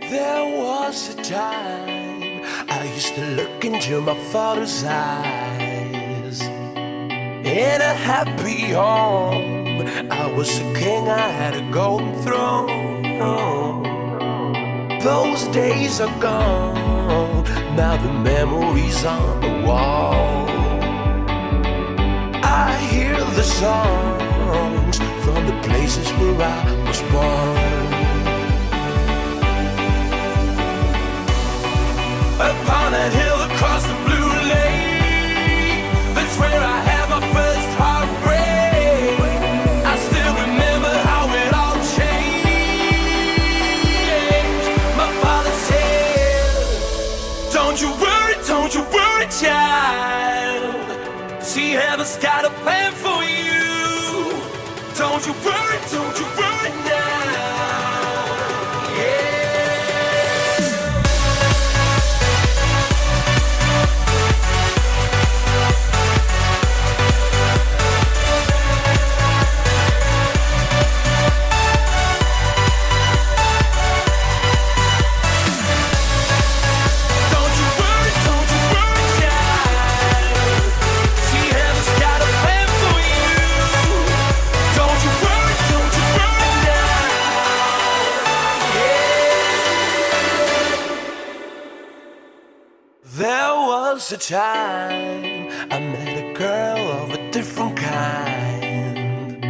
There was a time I used to look into my father's eyes. In a happy home, I was a king, I had a golden throne. Those days are gone, now the memories on the wall. I hear the songs from the places where I was born. Upon that hill across the blue lake, that's where I had my first heartbreak. I still remember how it all changed. My father said, don't you worry, child. See, heaven's got a plan for you. Don't you worry now. There was a time I met a girl of a different kind.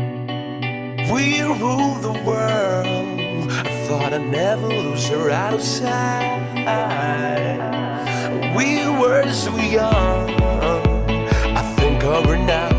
We ruled the world. I thought I'd never lose her out of sight. We were so young. I think of her now